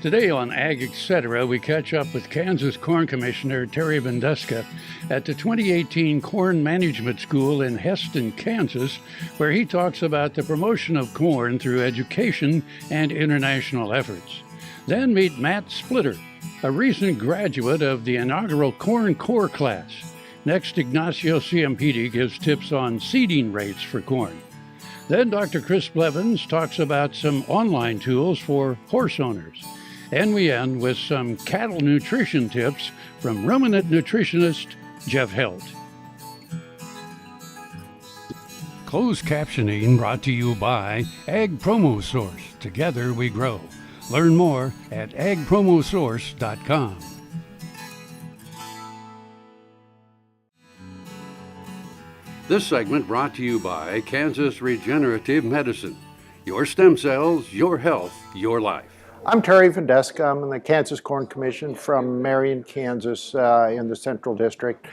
Today on Ag Etc., we catch up with Kansas Corn Commissioner Terry Vinduska at the 2018 Corn Management School in Hesston, Kansas, where he talks about the promotion of corn through education and international efforts. Then meet Matt Splitter, a recent graduate of the inaugural Corn Core class. Next, Ignacio Ciampitti gives tips on seeding rates for corn. Then Dr. Chris Blevins talks about some online tools for horse owners. And we end with some cattle nutrition tips from ruminant nutritionist Jeff Heldt. Closed captioning brought to you by Ag Promo Source. Together we grow. Learn more at agpromosource.com. This segment brought to you by Kansas Regenerative Medicine. Your stem cells, your health, your life. I'm Terry Vinduska. I'm in the Kansas Corn Commission from Marion, Kansas in the Central District.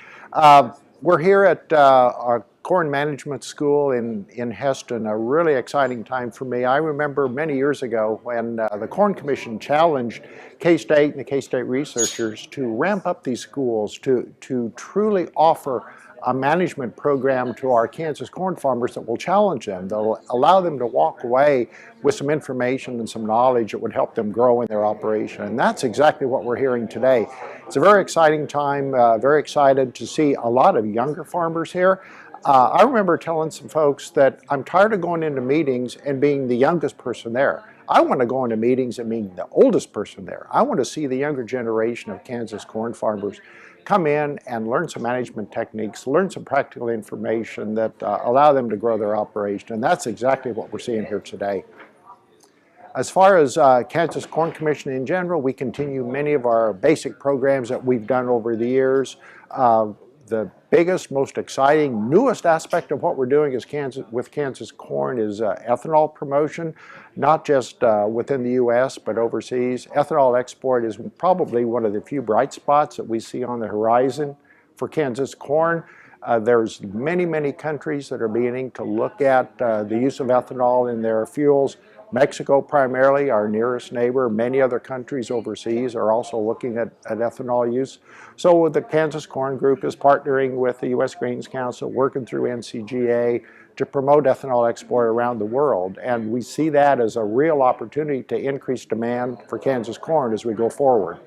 We're here at our Corn Management School in Hesston, a really exciting time for me. I remember many years ago when the Corn Commission challenged K-State and the K-State researchers to ramp up these schools to truly offer a management program to our Kansas corn farmers that will challenge them. They'll allow them to walk away with some information and some knowledge that would help them grow in their operation. And that's exactly what we're hearing today. It's a very exciting time, very excited to see a lot of younger farmers here. I remember telling some folks that I'm tired of going into meetings and being the youngest person there. I want to go into meetings and being the oldest person there. I want to see the younger generation of Kansas corn farmers come in and learn some management techniques, learn some practical information that allow them to grow their operation. And that's exactly what we're seeing here today. As far as Kansas Corn Commission in general, we continue many of our basic programs that we've done over the years. The biggest, most exciting, newest aspect of what we're doing is with Kansas corn is ethanol promotion, not just within the U.S. but overseas. Ethanol export is probably one of the few bright spots that we see on the horizon for Kansas corn. There's many countries that are beginning to look at the use of ethanol in their fuels. Mexico primarily, our nearest neighbor. Many other countries overseas are also looking at ethanol use. So the Kansas Corn Group is partnering with the U.S. Grains Council, working through NCGA to promote ethanol export around the world. And we see that as a real opportunity to increase demand for Kansas corn as we go forward.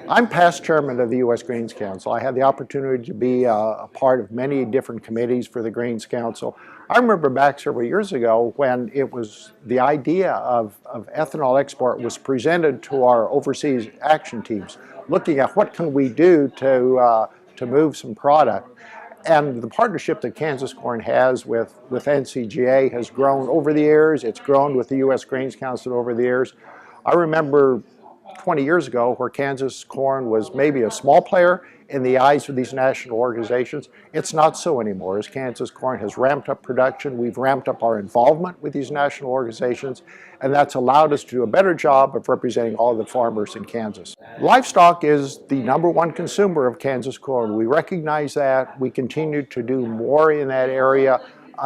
I'm past chairman of the U.S. Grains Council. I had the opportunity to be a part of many different committees for the Grains Council. I remember back several years ago when it was the idea of ethanol export was presented to our overseas action teams, looking at what can we do to move some product. And the partnership that Kansas Corn has with NCGA has grown over the years. It's grown with the U.S. Grains Council over the years. I remember 20 years ago where Kansas corn was maybe a small player in the eyes of these national organizations. It's not so anymore. As Kansas corn has ramped up production, we've ramped up our involvement with these national organizations, and that's allowed us to do a better job of representing all the farmers in Kansas. Livestock is the #1 consumer of Kansas corn. We recognize that. We continue to do more in that area,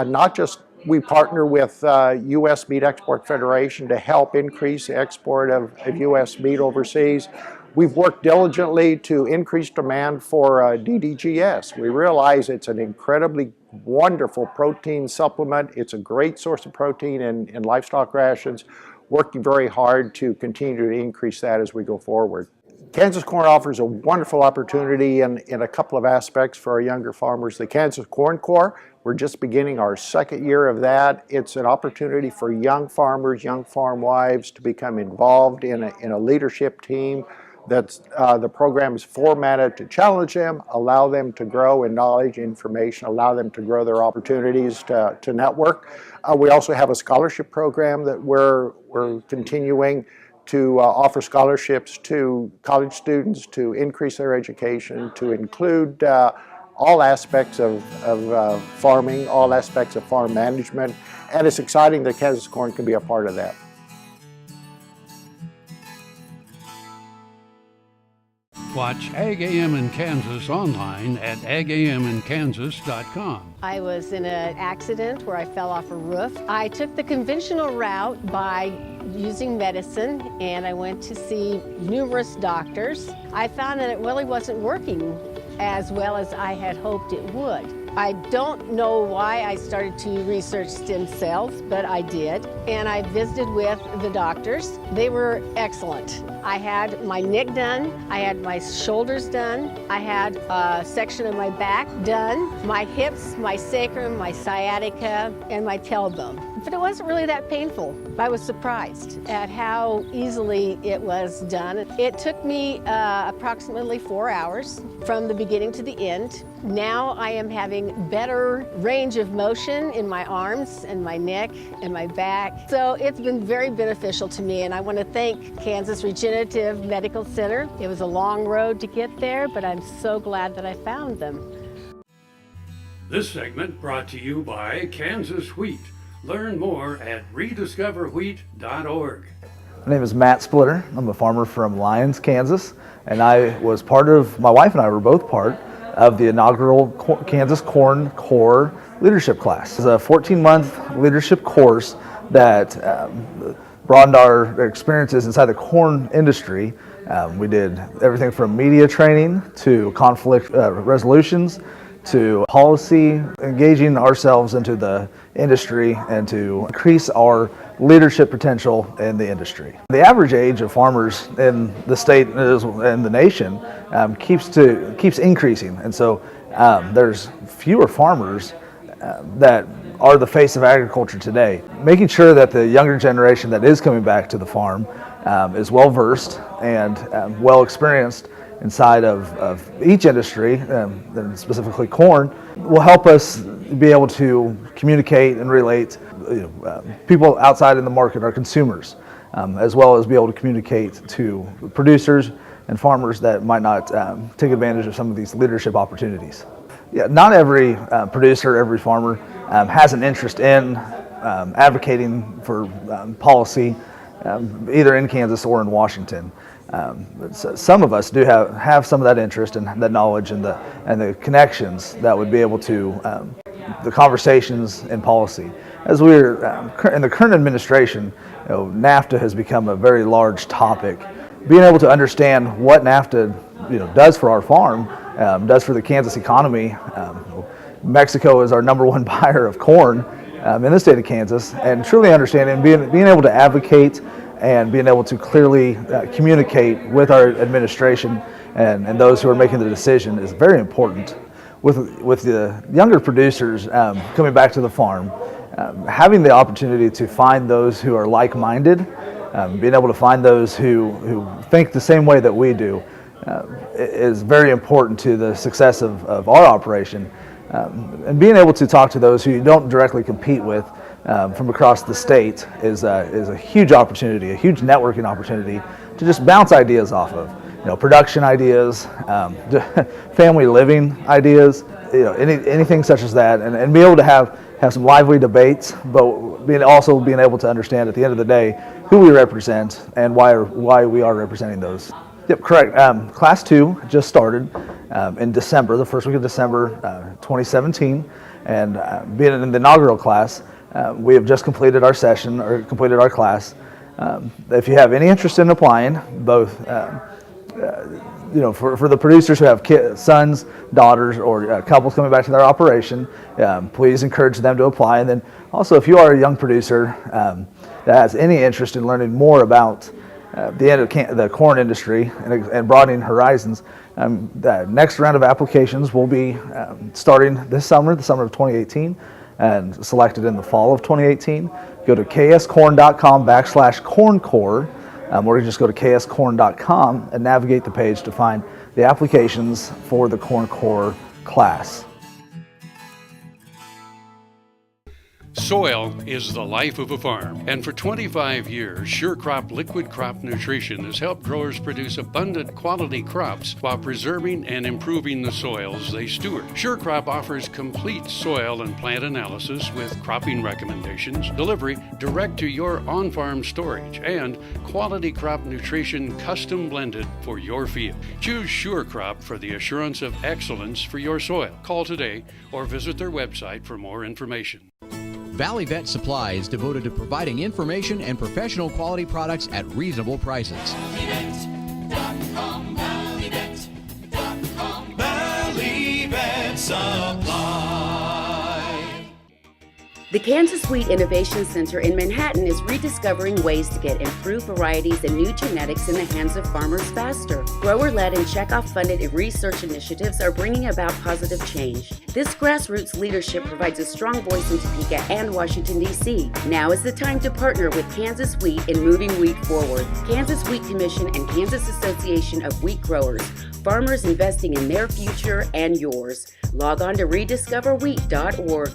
not just we partner with U.S. Meat Export Federation to help increase the export of U.S. meat overseas. We've worked diligently to increase demand for DDGS. We realize it's an incredibly wonderful protein supplement. It's a great source of protein in livestock rations. Working very hard to continue to increase that as we go forward. Kansas corn offers a wonderful opportunity in a couple of aspects for our younger farmers. The Kansas Corn Core, we're just beginning our second year of that. It's an opportunity for young farmers, young farm wives to become involved in a leadership team. The program is formatted to challenge them, allow them to grow in knowledge, information, allow them to grow their opportunities to network. We also have a scholarship program that we're continuing to offer scholarships to college students to increase their education, to include all aspects of farming, all aspects of farm management, and it's exciting that Kansas Corn can be a part of that. Watch Ag AM in Kansas online at agaminkansas.com. I was in an accident where I fell off a roof. I took the conventional route by using medicine, and I went to see numerous doctors. I found that it really wasn't working as well as I had hoped it would. I don't know why I started to research stem cells, but I did. And I visited with the doctors. They were excellent. I had my neck done, I had my shoulders done, I had a section of my back done, my hips, my sacrum, my sciatica, and my tailbone. But it wasn't really that painful. I was surprised at how easily it was done. It took me approximately 4 hours from the beginning to the end. Now I am having better range of motion in my arms and my neck and my back. So it's been very beneficial to me, and I want to thank Kansas Regenerative Medical Center. It was a long road to get there, but I'm so glad that I found them. This segment brought to you by Kansas Wheat. Learn more at rediscoverwheat.org. My name is Matt Splitter. I'm a farmer from Lyons, Kansas, and my wife and I were both part of the inaugural Kansas Corn Corps leadership class. It's a 14-month leadership course that broadened our experiences inside the corn industry. We did everything from media training to conflict resolutions to policy, engaging ourselves into the industry and to increase our leadership potential in the industry. The average age of farmers in the state and the nation keeps increasing, and so there's fewer farmers that are the face of agriculture today. Making sure that the younger generation that is coming back to the farm is well versed and well experienced inside of each industry, and specifically corn, will help us be able to communicate and relate people outside in the market, our consumers, as well as be able to communicate to producers and farmers that might not take advantage of some of these leadership opportunities. Yeah, not every producer, every farmer has an interest in advocating for policy, either in Kansas or in Washington. Some of us do have some of that interest and that knowledge and the connections that would be able to the conversations in policy. As we're in the current administration, NAFTA has become a very large topic. Being able to understand what NAFTA does for our farm, does for the Kansas economy. Mexico is our #1 buyer of corn in the state of Kansas, and truly understanding, being able to advocate and being able to clearly communicate with our administration and those who are making the decision is very important. With the younger producers coming back to the farm, having the opportunity to find those who are like-minded, being able to find those who think the same way that we do is very important to the success of our operation. And being able to talk to those who you don't directly compete with from across the state is a huge opportunity, a huge networking opportunity to just bounce ideas off of. Production ideas, family living ideas, anything such as that, and be able to have some lively debates, but also being able to understand at the end of the day who we represent and why we are representing those. Yep, correct. Class 2 just started in December, the first week of December 2017, and being in the inaugural class, we have just completed our session or completed our class. If you have any interest in applying, both for the producers who have sons, daughters, or couples coming back to their operation, please encourage them to apply. And then also, if you are a young producer that has any interest in learning more about the end of the corn industry and broadening horizons, the next round of applications will be starting this summer, the summer of 2018, and selected in the fall of 2018. Go to kscorn.com/corncore, or you just go to kscorn.com and navigate the page to find the applications for the Corn Corps class. Soil is the life of a farm, and for 25 years, SureCrop Liquid Crop Nutrition has helped growers produce abundant quality crops while preserving and improving the soils they steward. SureCrop offers complete soil and plant analysis with cropping recommendations, delivery direct to your on-farm storage, and quality crop nutrition custom blended for your field. Choose SureCrop for the assurance of excellence for your soil. Call today or visit their website for more information. Valley Vet Supply is devoted to providing information and professional quality products at reasonable prices. ValleyVet.com, ValleyVet.com, Valley Vet Supply. The Kansas Wheat Innovation Center in Manhattan is rediscovering ways to get improved varieties and new genetics in the hands of farmers faster. Grower-led and checkoff-funded research initiatives are bringing about positive change. This grassroots leadership provides a strong voice in Topeka and Washington, D.C. Now is the time to partner with Kansas Wheat in moving wheat forward. Kansas Wheat Commission and Kansas Association of Wheat Growers. Farmers investing in their future and yours. Log on to rediscoverwheat.org.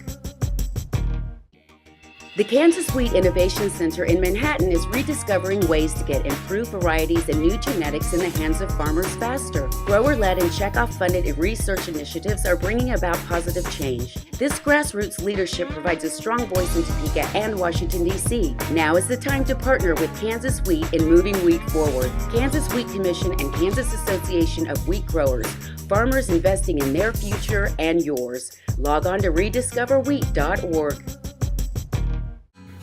The Kansas Wheat Innovation Center in Manhattan is rediscovering ways to get improved varieties and new genetics in the hands of farmers faster. Grower-led and checkoff-funded research initiatives are bringing about positive change. This grassroots leadership provides a strong voice in Topeka and Washington, D.C. Now is the time to partner with Kansas Wheat in moving wheat forward. Kansas Wheat Commission and Kansas Association of Wheat Growers. Farmers investing in their future and yours. Log on to rediscoverwheat.org.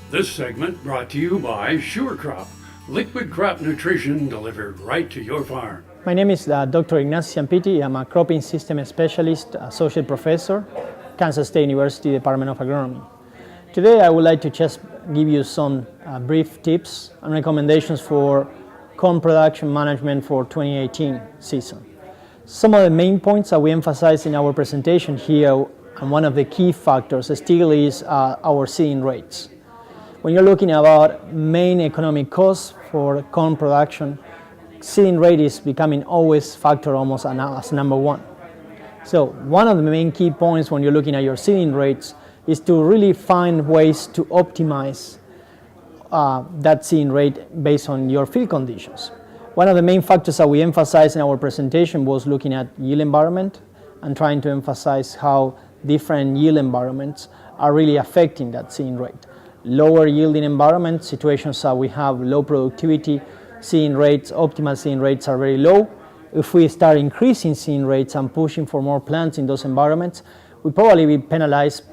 This segment brought to you by SureCrop, liquid crop nutrition delivered right to your farm. My name is Dr. Ignacio Ciampitti. I'm a cropping system specialist, associate professor, Kansas State University Department of Agronomy. Today I would like to just give you some brief tips and recommendations for corn production management for 2018 season. Some of the main points that we emphasize in our presentation here, and one of the key factors still is our seeding rates. When you're looking about main economic costs for corn production, seeding rate is becoming always factor almost as number one. So one of the main key points when you're looking at your seeding rates is to really find ways to optimize that seeding rate based on your field conditions. One of the main factors that we emphasized in our presentation was looking at yield environment and trying to emphasize how different yield environments are really affecting that seeding rate. Lower yielding environment, situations that we have low productivity, seeding rates, optimal seeding rates are very low. If we start increasing seeding rates and pushing for more plants in those environments, we probably will penalize.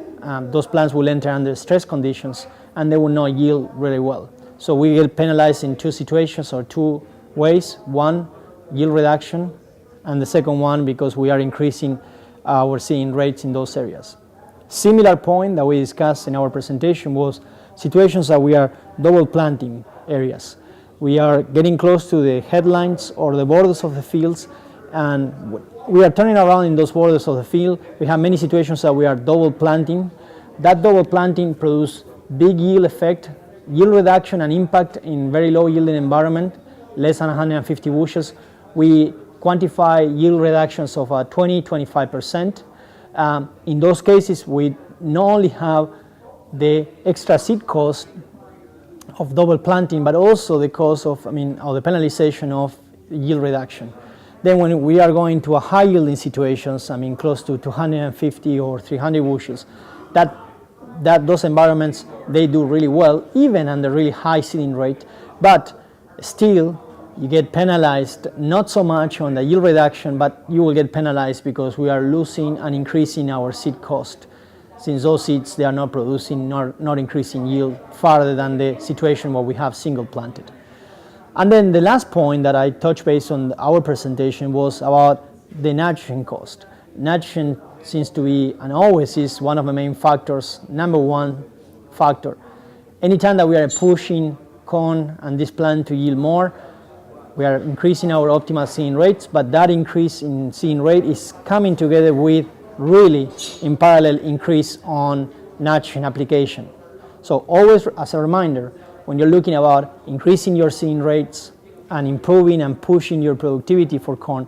Those plants will enter under stress conditions and they will not yield really well. So we will penalize in two situations or two ways. One, yield reduction, and the second one because we are increasing our seeding rates in those areas. Similar point that we discussed in our presentation was situations that we are double planting areas. We are getting close to the headlines or the borders of the fields, and we are turning around in those borders of the field. We have many situations that we are double planting. That double planting produces big yield effect, yield reduction and impact in very low yielding environment, less than 150 bushels. We quantify yield reductions of 20-25%. In those cases, we not only have the extra seed cost of double planting, but also the cost of, the penalization of yield reduction. Then when we are going to a high yielding situations, close to 250 or 300 bushels, those environments, they do really well, even under really high seeding rate, but still you get penalized, not so much on the yield reduction, but you will get penalized because we are losing and increasing our seed cost. Since those seeds, they are not producing, not increasing yield farther than the situation where we have single planted. And then the last point that I touched base on our presentation was about the nitrogen cost. Nitrogen seems to be, and always is, one of the main factors, number one factor. Anytime that we are pushing corn and this plant to yield more, we are increasing our optimal seeding rates, but that increase in seeding rate is coming together with really in parallel increase on nitrogen application. So always as a reminder, when you're looking about increasing your seeding rates and improving and pushing your productivity for corn,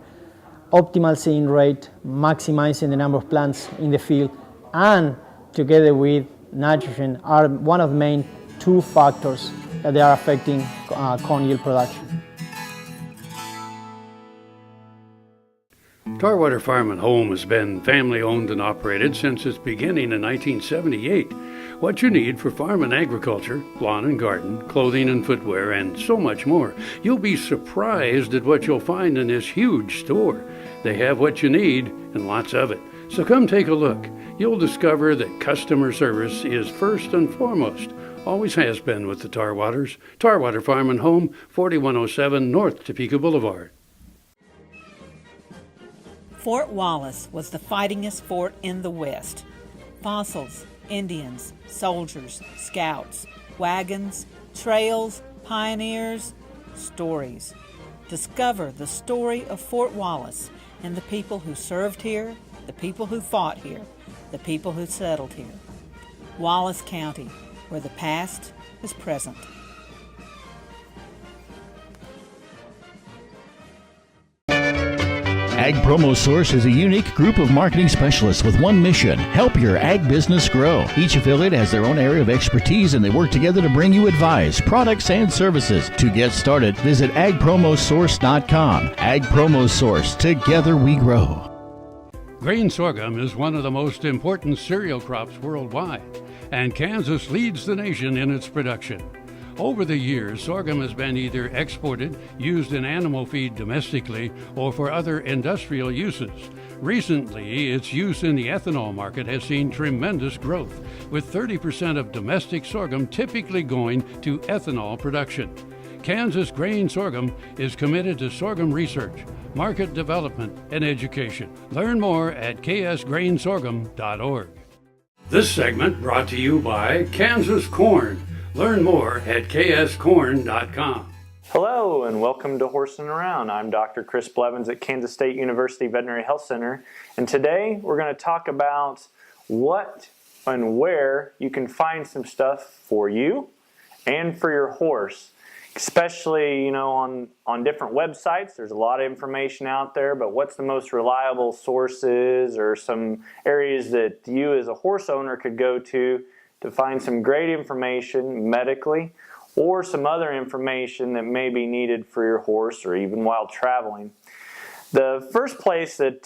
optimal seeding rate, maximizing the number of plants in the field, and together with nitrogen are one of the main two factors that they are affecting corn yield production. Tarwater Farm and Home has been family owned and operated since its beginning in 1978. What you need for farm and agriculture, lawn and garden, clothing and footwear, and so much more. You'll be surprised at what you'll find in this huge store. They have what you need and lots of it. So come take a look. You'll discover that customer service is first and foremost. Always has been with the Tarwaters. Tarwater Farm and Home, 4107 North Topeka Boulevard. Fort Wallace was the fightingest fort in the West. Fossils, Indians, soldiers, scouts, wagons, trails, pioneers, stories. Discover the story of Fort Wallace and the people who served here, the people who fought here, the people who settled here. Wallace County, where the past is present. Ag Promo Source is a unique group of marketing specialists with one mission: help your ag business grow. Each affiliate has their own area of expertise, and they work together to bring you advice, products, and services. To get started, visit agpromosource.com. Ag Promo Source, together we grow. Grain sorghum is one of the most important cereal crops worldwide, and Kansas leads the nation in its production. Over the years, sorghum has been either exported, used in animal feed domestically, or for other industrial uses. Recently, its use in the ethanol market has seen tremendous growth, with 30% of domestic sorghum typically going to ethanol production. Kansas Grain Sorghum is committed to sorghum research, market development, and education. Learn more at ksgrainsorghum.org. This segment brought to you by Kansas Corn. Learn more at kscorn.com. Hello and welcome to Horsing Around. I'm Dr. Chris Blevins at Kansas State University Veterinary Health Center, and today we're going to talk about what and where you can find some stuff for you and for your horse. Especially, on different websites, there's a lot of information out there, but what's the most reliable sources or some areas that you as a horse owner could go to find some great information medically or some other information that may be needed for your horse or even while traveling. The first place that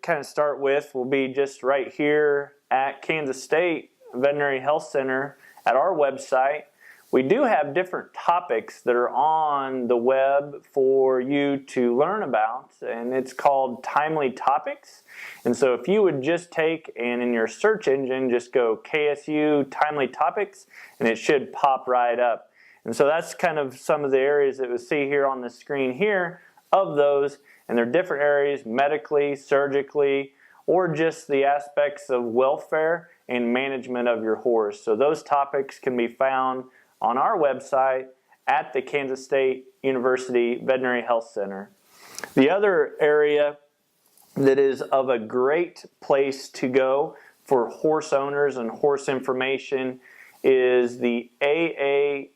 kind of start with will be just right here at Kansas State Veterinary Health Center at our website. We do have different topics that are on the web for you to learn about, and it's called Timely Topics. And so if you would just take and in your search engine just go KSU Timely Topics, and it should pop right up. And so that's kind of some of the areas that we see here on the screen here of those, and they're different areas medically, surgically, or just the aspects of welfare and management of your horse. So those topics can be found on our website at the Kansas State University Veterinary Health Center. The other area that is of a great place to go for horse owners and horse information is the AAEP.org.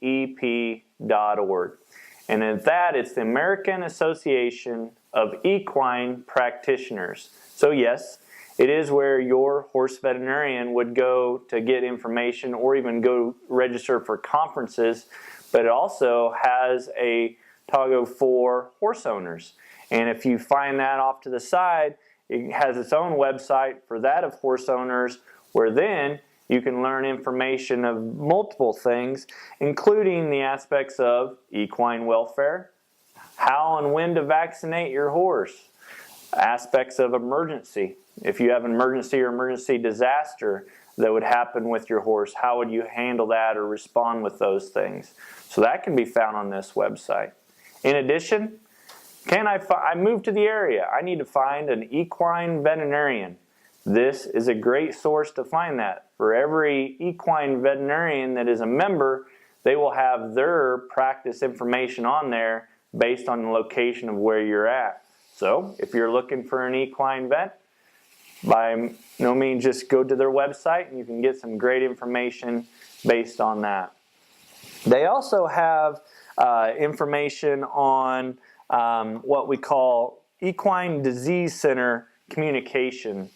And at that, it's the American Association of Equine Practitioners. So yes, it is where your horse veterinarian would go to get information or even go register for conferences, but it also has a toggle for horse owners. And if you find that off to the side, it has its own website for that of horse owners, where then you can learn information of multiple things, including the aspects of equine welfare, how and when to vaccinate your horse, aspects of emergency. If you have an emergency or emergency disaster that would happen with your horse, how would you handle that or respond with those things? So that can be found on this website. In addition, I moved to the area. I need to find an equine veterinarian. This is a great source to find that. For every equine veterinarian that is a member, they will have their practice information on there based on the location of where you're at. So if you're looking for an equine vet, by no means just go to their website and you can get some great information based on that. They also have information on what we call Equine Disease Center communication.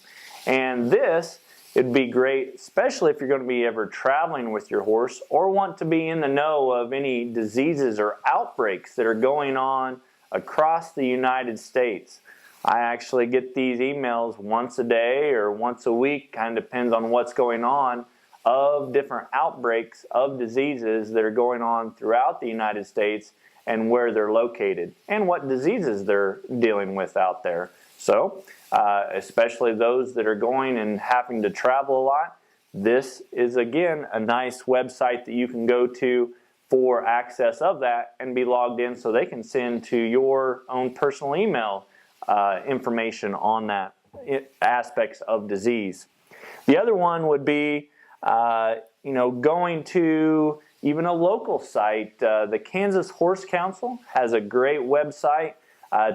And this it'd be great, especially if you're going to be ever traveling with your horse or want to be in the know of any diseases or outbreaks that are going on across the United States. I actually get these emails once a day or once a week, kind of depends on what's going on, of different outbreaks of diseases that are going on throughout the United States and where they're located and what diseases they're dealing with out there. So, especially those that are going and having to travel a lot, this is again a nice website that you can go to for access of that and be logged in so they can send to your own personal email information on that aspects of disease. The other one would be, going to even a local site. The Kansas Horse Council has a great website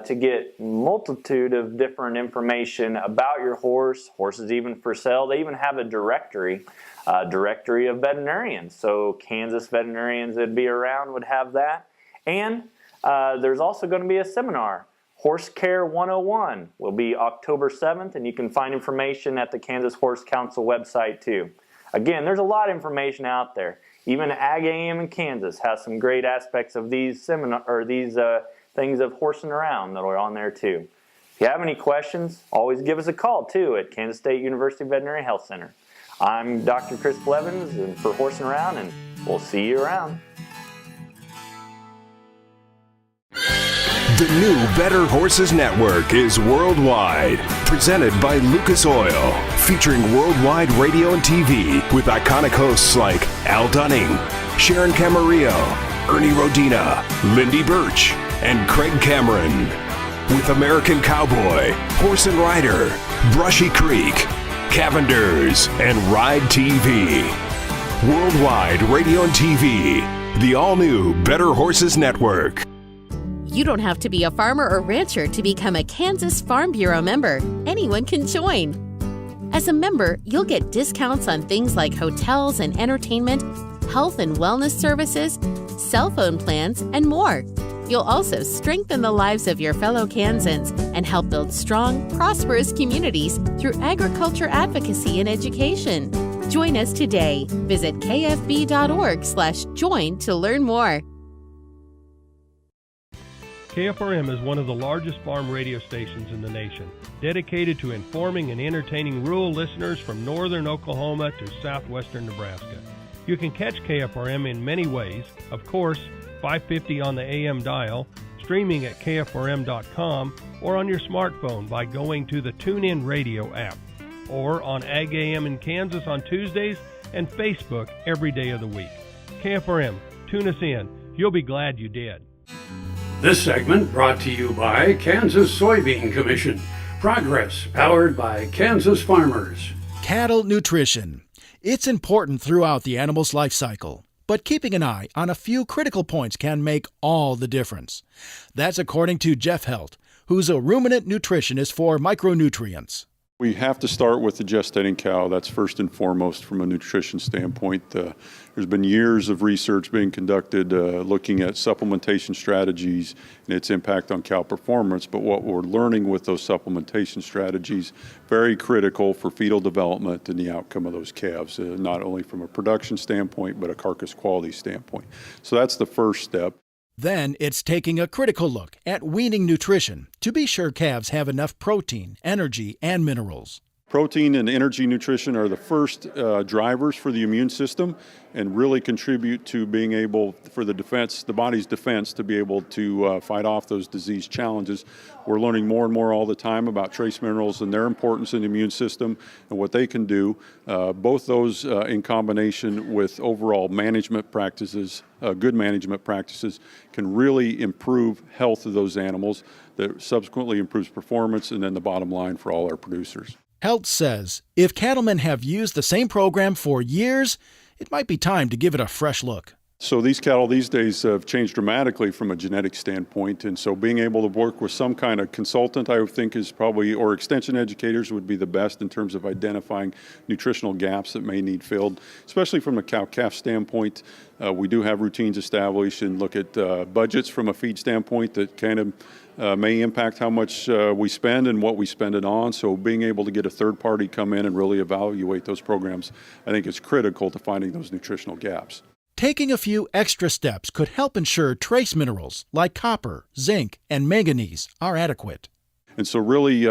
to get multitude of different information about your horse, horses even for sale. They even have a directory of veterinarians. So Kansas veterinarians that'd be around would have that. And there's also going to be a seminar. Horse Care 101 will be October 7th, and you can find information at the Kansas Horse Council website too. Again, there's a lot of information out there. Even AgAM in Kansas has some great aspects of these things of horsing around that are on there too. If you have any questions, always give us a call too at Kansas State University Veterinary Health Center. I'm Dr. Chris Blevins and for Horsing Around, and we'll see you around. The new Better Horses Network is worldwide, presented by Lucas Oil, featuring worldwide radio and TV with iconic hosts like Al Dunning, Sharon Camarillo, Ernie Rodina, Lindy Birch, and Craig Cameron. With American Cowboy, Horse and Rider, Brushy Creek, Cavenders, and Ride TV. Worldwide radio and TV, the all-new Better Horses Network. You don't have to be a farmer or rancher to become a Kansas Farm Bureau member. Anyone can join. As a member, you'll get discounts on things like hotels and entertainment, health and wellness services, cell phone plans, and more. You'll also strengthen the lives of your fellow Kansans and help build strong, prosperous communities through agriculture advocacy and education. Join us today. Visit kfb.org/join to learn more. KFRM is one of the largest farm radio stations in the nation, dedicated to informing and entertaining rural listeners from northern Oklahoma to southwestern Nebraska. You can catch KFRM in many ways. Of course, 550 on the AM dial, streaming at kfrm.com, or on your smartphone by going to the TuneIn Radio app, or on AgAM in Kansas on Tuesdays and Facebook every day of the week. KFRM, tune us in. You'll be glad you did. This segment brought to you by Kansas Soybean Commission. Progress powered by Kansas farmers. Cattle nutrition. It's important throughout the animal's life cycle, but keeping an eye on a few critical points can make all the difference. That's according to Jeff Heldt, who's a ruminant nutritionist for micronutrients. We have to start with the gestating cow. That's first and foremost from a nutrition standpoint. There's been years of research being conducted looking at supplementation strategies and its impact on cow performance, but what we're learning with those supplementation strategies, very critical for fetal development and the outcome of those calves, not only from a production standpoint, but a carcass quality standpoint. So that's the first step. Then it's taking a critical look at weaning nutrition to be sure calves have enough protein, energy, and minerals. Protein and energy nutrition are the first drivers for the immune system and really contribute to being able, for the body's defense, to be able to fight off those disease challenges. We're learning more and more all the time about trace minerals and their importance in the immune system and what they can do. Both those in combination with overall management practices, good management practices, can really improve health of those animals that subsequently improves performance and then the bottom line for all our producers. Heldt says if cattlemen have used the same program for years, it might be time to give it a fresh look. So these cattle these days have changed dramatically from a genetic standpoint, and so being able to work with some kind of consultant, I would think is probably, or extension educators would be the best in terms of identifying nutritional gaps that may need filled, especially from a cow-calf standpoint. We do have routines established and look at budgets from a feed standpoint that kind of may impact how much we spend and what we spend it on. So being able to get a third party come in and really evaluate those programs, I think is critical to finding those nutritional gaps. Taking a few extra steps could help ensure trace minerals like copper, zinc, and manganese are adequate. And so really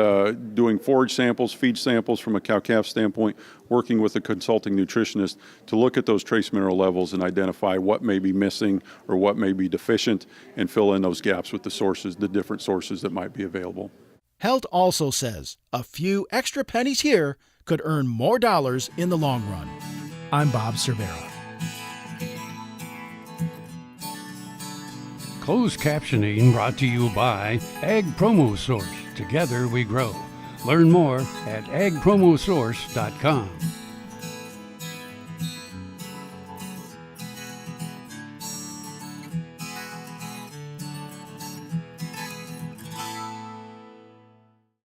doing forage samples, feed samples from a cow-calf standpoint, working with a consulting nutritionist to look at those trace mineral levels and identify what may be missing or what may be deficient and fill in those gaps with the sources, the different sources that might be available. Heldt also says a few extra pennies here could earn more dollars in the long run. I'm Bob Cervera. Closed captioning brought to you by Ag Promo Source. Together we grow. Learn more at agpromosource.com.